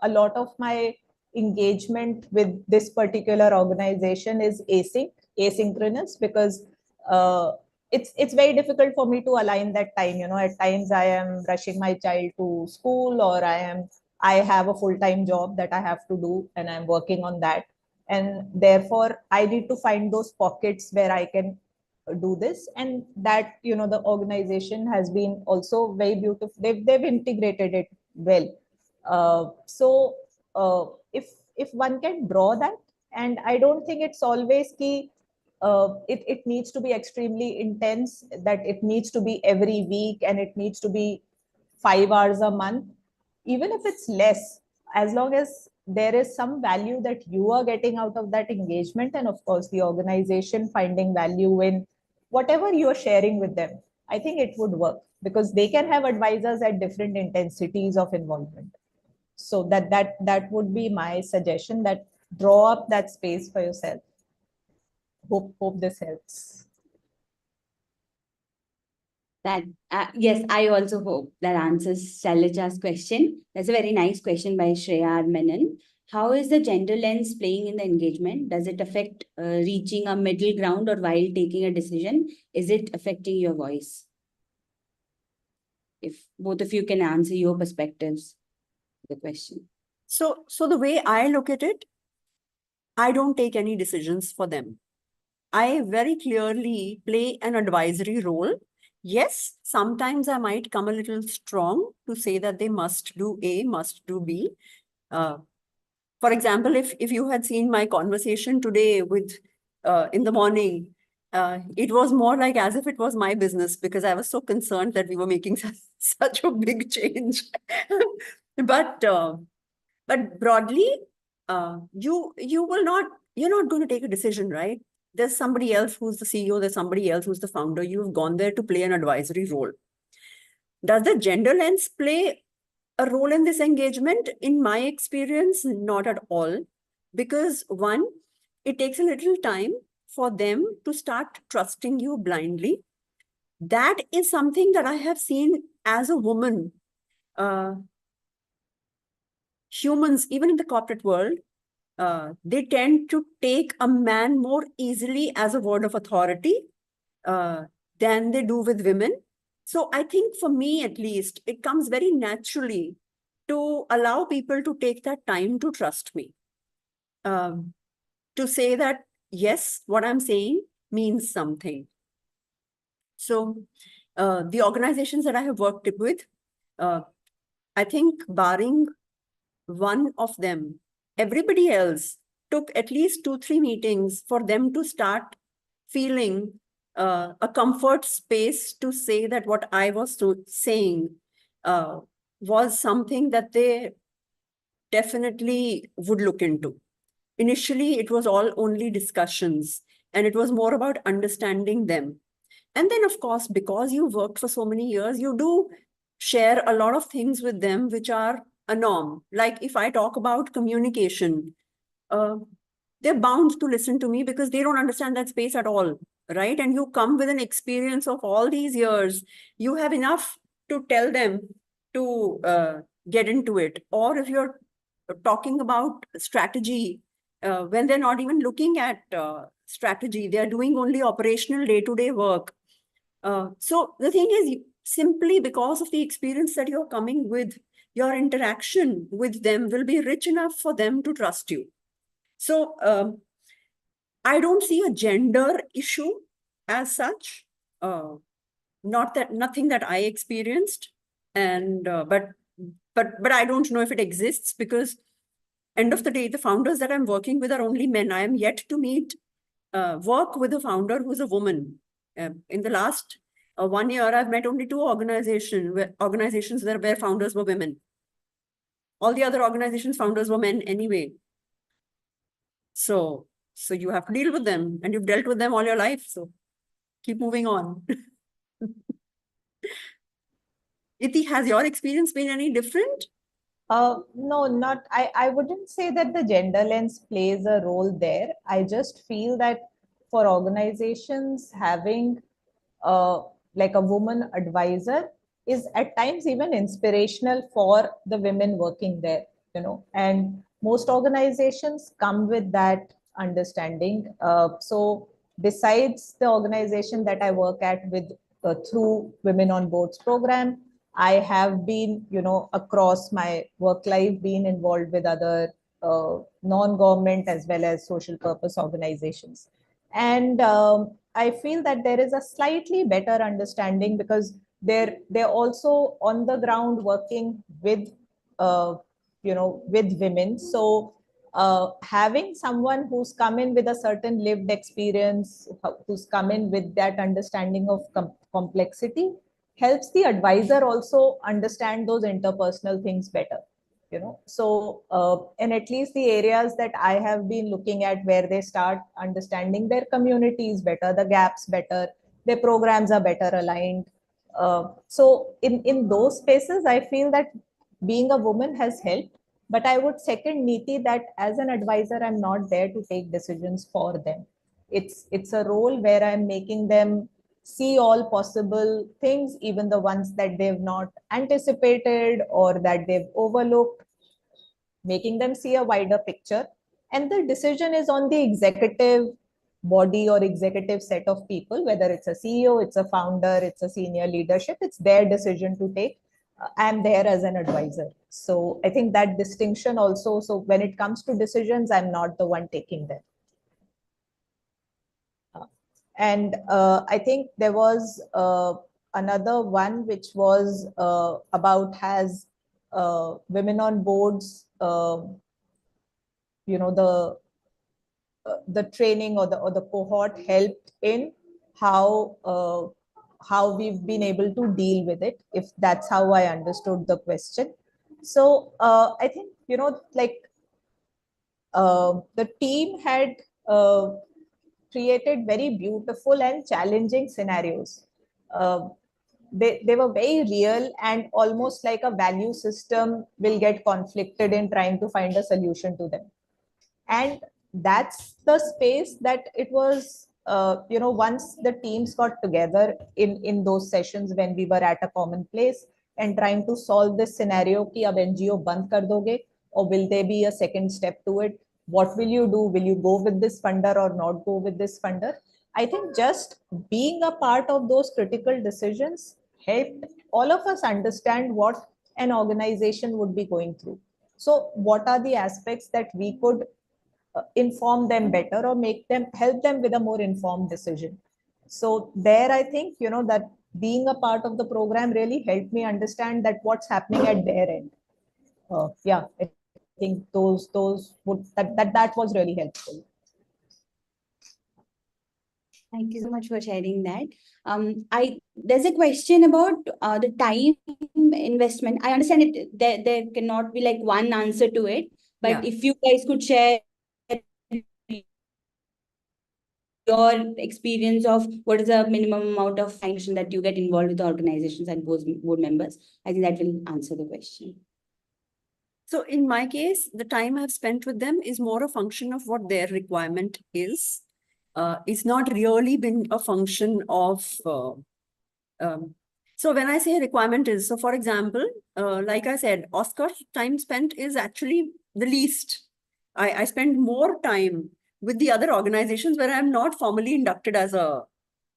a lot of my engagement with this particular organization is asynchronous, because it's very difficult for me to align that time. You know, at times I am rushing my child to school, or I have a full-time job that I have to do, and I'm working on that. And therefore I need to find those pockets where I can do this, and that, you know, the organization has been also very beautiful. They've integrated it well. If one can draw that, and I don't think it's always key, it needs to be extremely intense, that it needs to be every week and it needs to be 5 hours a month. Even if it's less, as long as there is some value that you are getting out of that engagement, and of course the organization finding value in whatever you're sharing with them, I think it would work, because they can have advisors at different intensities of involvement. So that would be my suggestion, that draw up that space for yourself. Hope this helps. That yes, I also hope that answers Shailaja's question. That's a very nice question by Shreya Menon. How is the gender lens playing in the engagement? Does it affect reaching a middle ground, or while taking a decision, is it affecting your voice? If both of you can answer your perspectives, the question. So the way I look at it, I don't take any decisions for them. I very clearly play an advisory role. Yes, sometimes I might come a little strong to say that they must do A, must do B. For example, if you had seen my conversation today with in the morning, it was more like as if it was my business, because I was so concerned that we were making such a big change. But broadly, you will not, you're not going to take a decision, right? There's somebody else who's the CEO, there's somebody else who's the founder. You've gone there to play an advisory role. Does the gender lens play a role in this engagement? In my experience, not at all. Because one, it takes a little time for them to start trusting you blindly. That is something that I have seen as a woman. Humans, even in the corporate world, they tend to take a man more easily as a word of authority than they do with women. So I think for me, at least, it comes very naturally to allow people to take that time to trust me. To say that, yes, what I'm saying means something. So the organizations that I have worked with, I think barring one of them, everybody else took at least 2-3 meetings for them to start feeling a comfort space to say that what I was saying was something that they definitely would look into. Initially, it was all only discussions, and it was more about understanding them. And then, of course, because you worked for so many years, you do share a lot of things with them which are a norm. Like if I talk about communication, they're bound to listen to me because they don't understand that space at all, right? And you come with an experience of all these years. You have enough to tell them to get into it. Or if you're talking about strategy, when they're not even looking at strategy, they're doing only operational day-to-day work. So the thing is, simply because of the experience that you're coming with, your interaction with them will be rich enough for them to trust you. So I don't see a gender issue as such. Nothing that I experienced, and but I don't know if it exists, because end of the day, the founders that I'm working with are only men. I am yet to work with a founder who's a woman. In the last 1 year, I've met only 2 organizations where founders were women. All the other organizations, founders were men anyway. So you have to deal with them, and you've dealt with them all your life. So keep moving on. Iti, has your experience been any different? No, not. I wouldn't say that the gender lens plays a role there. I just feel that for organizations, having like a woman advisor is at times even inspirational for the women working there, and most organizations come with that understanding. So besides the organization that I work at with through Women on Boards program, I have been, across my work life, been involved with other non-government as well as social purpose organizations. And I feel that there is a slightly better understanding because they're also on the ground working with, with women. So having someone who's come in with a certain lived experience, who's come in with that understanding of complexity, helps the advisor also understand those interpersonal things better. So in at least the areas that I have been looking at, where they start understanding their communities better, the gaps better, their programs are better aligned. So in those spaces, I feel that being a woman has helped. But I would second Neeti that as an advisor, I'm not there to take decisions for them. It's a role where I'm making them see all possible things, even the ones that they've not anticipated or that they've overlooked. making them see a wider picture. And the decision is on the executive body or executive set of people, whether it's a CEO, it's a founder, it's a senior leadership, it's their decision to take. I'm there as an advisor. So I think that distinction also, so when it comes to decisions, I'm not the one taking them. And I think there was another one which was about has women on boards, you know, the training or the cohort helped in how we've been able to deal with it, if that's how I understood the question. So I think, you know, like the team had created very beautiful and challenging scenarios. They were very real, and almost like a value system will get conflicted in trying to find a solution to them. And that's the space that it was, you know, once the teams got together in those sessions when we were at a common place and trying to solve this scenario ki ab NGO band kar doge, or will there be a second step to it? What will you do? Will you go with this funder or not go with this funder? I think just being a part of those critical decisions helped all of us understand what an organization would be going through. So what are the aspects that we could inform them better or make them help them with a more informed decision? So there, I think, you know, that being a part of the program really helped me understand that what's happening at their end. Yeah, I think those would that was really helpful. Thank you so much for sharing that. There's a question about the time investment. I understand it. There cannot be like one answer to it, but Yeah. if you guys could share your experience of what is the minimum amount of time that you get involved with the organizations and board members, I think that will answer the question. So in my case, the time I've spent with them is more a function of what their requirement is. It's not really been a function of, so when I say requirement is, so for example, like I said, Oscar's time spent is actually the least. I spend more time with the other organizations where I'm not formally inducted as a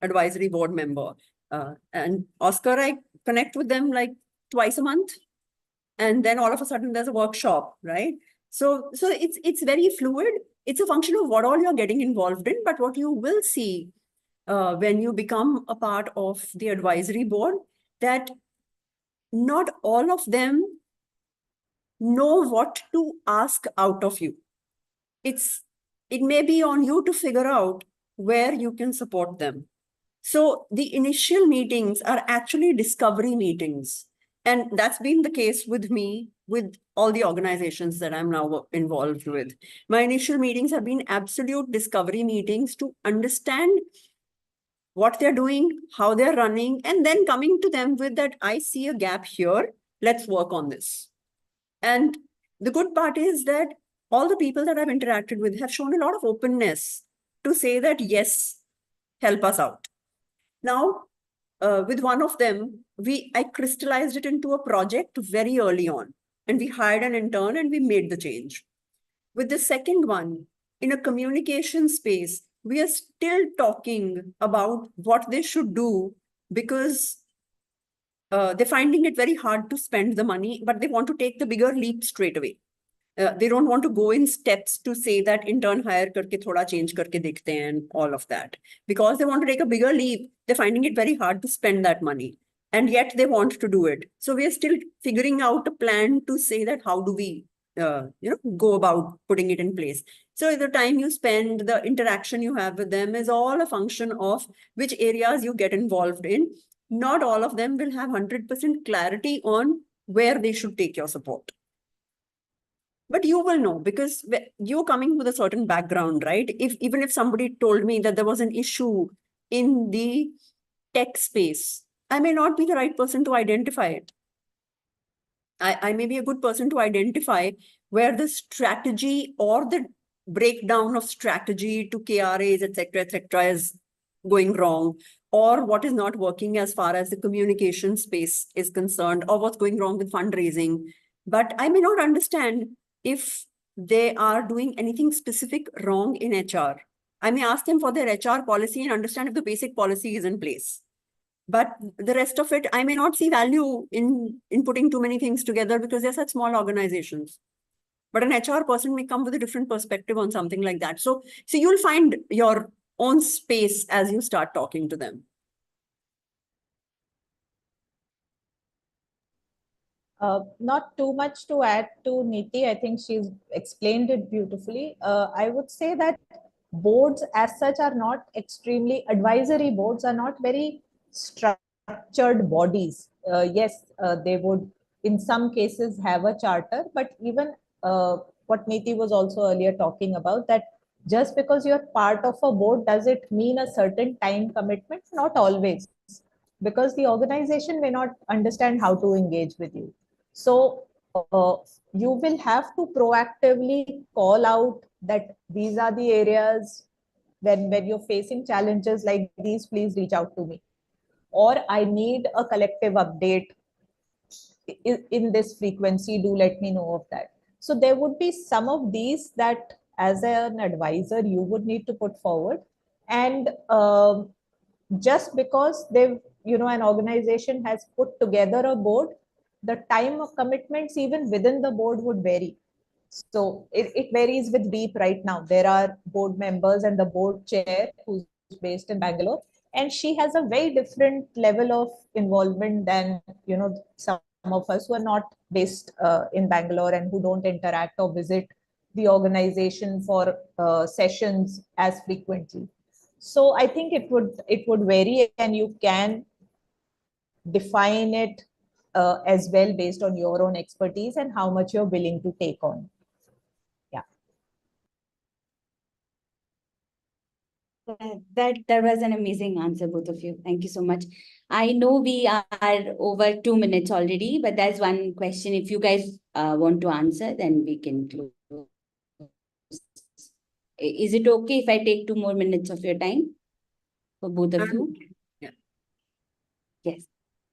advisory board member. And Oscar, I connect with them like twice a month. And then all of a sudden there's a workshop, right? So it's very fluid. It's a function of what all you're getting involved in, but what you will see when you become a part of the advisory board, that not all of them know what to ask out of you. It may be on you to figure out where you can support them. So the initial meetings are actually discovery meetings. And that's been the case with me, with all the organizations that I'm now involved with. My initial meetings have been absolute discovery meetings to understand what they're doing, how they're running, and then coming to them with that, I see a gap here, let's work on this. And the good part is that all the people that I've interacted with have shown a lot of openness to say that, yes, help us out. Now, with one of them, I crystallized it into a project very early on, and we hired an intern and we made the change. With the second one, in a communication space, we are still talking about what they should do because they're finding it very hard to spend the money, but they want to take the bigger leap straight away. They don't want to go in steps to say that intern hire karke thoda change karke dekhte hain and all of that. Because they want to take a bigger leap, they're finding it very hard to spend that money. And yet they want to do it. So we are still figuring out a plan to say that how do we go about putting it in place. So the time you spend, the interaction you have with them is all a function of which areas you get involved in. Not all of them will have 100% clarity on where they should take your support. But you will know because you're coming with a certain background, right? Even if somebody told me that there was an issue in the tech space, I may not be the right person to identify it. I may be a good person to identify where the strategy or the breakdown of strategy to KRAs, etc., is going wrong, or what is not working as far as the communication space is concerned, or what's going wrong with fundraising. But I may not understand if they are doing anything specific wrong in HR. I may ask them for their HR policy and understand if the basic policy is in place. But the rest of it, I may not see value in putting too many things together because they're such small organizations. But an HR person may come with a different perspective on something like that. So you'll find your own space as you start talking to them. Not too much to add to Niti. I think she's explained it beautifully. I would say that boards as such are not extremely, advisory boards are not very structured bodies. Yes, they would in some cases have a charter, but even what Niti was also earlier talking about, that just because you're part of a board, does it mean a certain time commitment? Not always, because the organization may not understand how to engage with you. So you will have to proactively call out that these are the areas when you're facing challenges like these, please reach out to me. Or I need a collective update in this frequency, do let me know of that. So there would be some of these that as an advisor you would need to put forward. And just because they've, an organization has put together a board, the time of commitments even within the board would vary. So it varies with Deep right now. There are board members and the board chair who's based in Bangalore, and she has a very different level of involvement than, some of us who are not based in Bangalore and who don't interact or visit the organization for sessions as frequently. So I think it would vary, and you can define it as well based on your own expertise and how much you're willing to take on. Yeah. That was an amazing answer, both of you. Thank you so much. I know we are over 2 minutes already, but there's one question. If you guys want to answer, then we can close. Is it okay if I take 2 more minutes of your time for both of you? Yeah. Yes.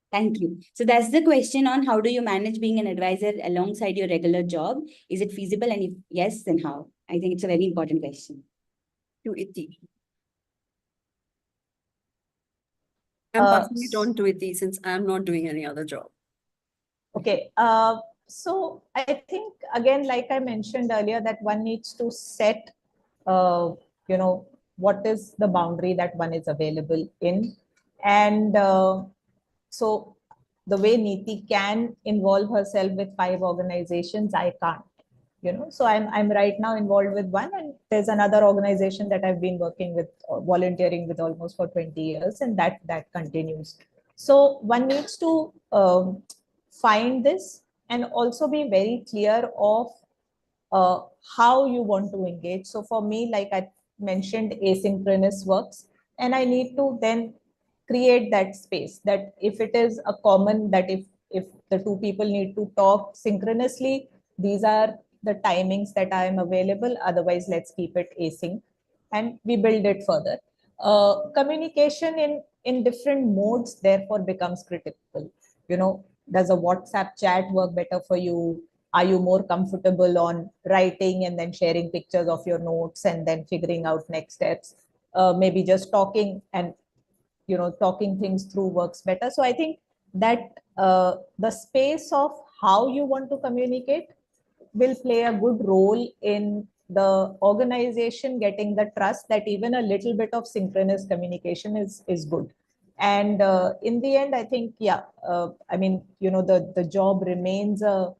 Thank you. So that's the question on how do you manage being an advisor alongside your regular job? Is it feasible? And if yes, then how? I think it's a very important question. To Iti. I'm passing it on to Iti since I'm not doing any other job. Okay. So I think, again, like I mentioned earlier, that one needs to set, what is the boundary that one is available in. And so the way Niti can involve herself with 5 organizations, I can't. So I'm right now involved with one, and there's another organization that I've been working with, volunteering with almost for 20 years, and that continues. So one needs to find this and also be very clear of how you want to engage. So for me, like I mentioned, asynchronous works, and I need to then create that space, that if it is a common, that if the 2 people need to talk synchronously, these are the timings that I am available. Otherwise, let's keep it async, and we build it further. Communication in different modes therefore becomes critical. Does a WhatsApp chat work better for you? Are you more comfortable on writing and then sharing pictures of your notes and then figuring out next steps? Maybe just talking and talking things through works better. So I think that the space of how you want to communicate will play a good role in the organization getting the trust that even a little bit of synchronous communication is good. And in the end, I think, the job remains a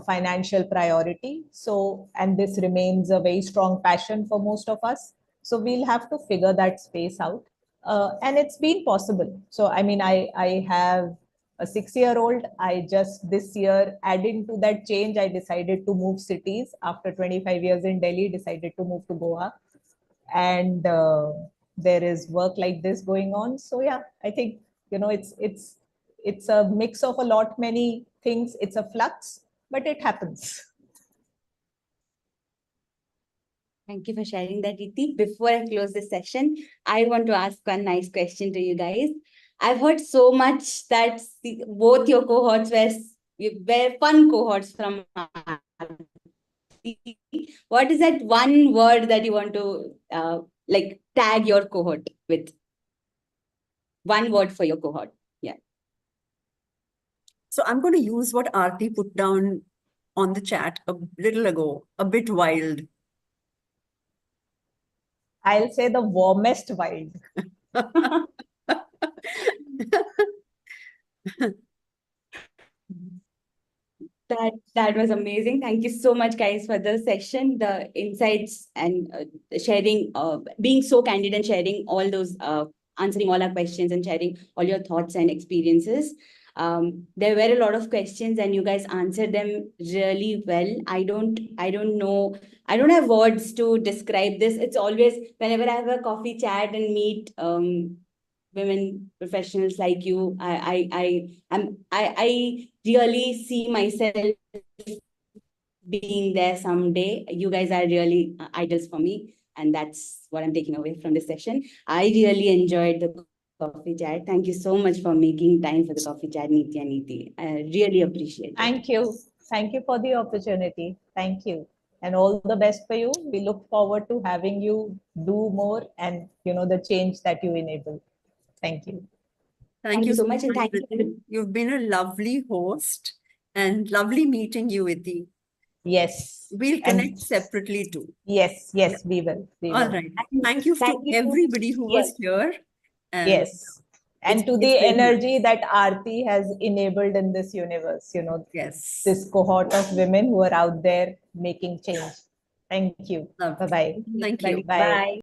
financial priority. So, and this remains a very strong passion for most of us. So we'll have to figure that space out. And it's been possible. So, I have a 6-year-old. I just this year, adding to that change, I decided to move cities after 25 years in Delhi, decided to move to Goa. And there is work like this going on. So yeah, I think, it's a mix of a lot many things. It's a flux, but it happens. Thank you for sharing that, Iti. Before I close this session, I want to ask one nice question to you guys. I've heard so much that both your cohorts were fun cohorts from what is that one word that you want to like tag your cohort with? One word for your cohort. Yeah. So I'm going to use what Aarti put down on the chat a little ago, a bit wild. I'll say the warmest wild. That was amazing. Thank you so much, guys, for the session, the insights, and sharing, being so candid and sharing all those, answering all our questions and sharing all your thoughts and experiences. There were a lot of questions, and you guys answered them really well. I don't know. I don't have words to describe this. It's always whenever I have a coffee chat and meet women professionals like you, I really see myself being there someday. You guys are really idols for me, and that's what I'm taking away from this session. I really enjoyed the coffee chat. Thank you so much for making time for the coffee chat, Niti and Niti. I really appreciate it. Thank you. Thank you for the opportunity. Thank you. And all the best for you. We look forward to having you do more and the change that you enable. Thank you. Thank you so much, and thank you. Ritu. You've been a lovely host and lovely meeting you, Iti. Yes. We'll And connect separately too. yes, we will. We All will. right. Thank you to everybody who was here. And Yes. And it's to the been energy that Aarti has enabled in this universe, yes. this cohort of women who are out there making change. Thank you. Lovely. Bye-bye. Thank you. Bye. Bye.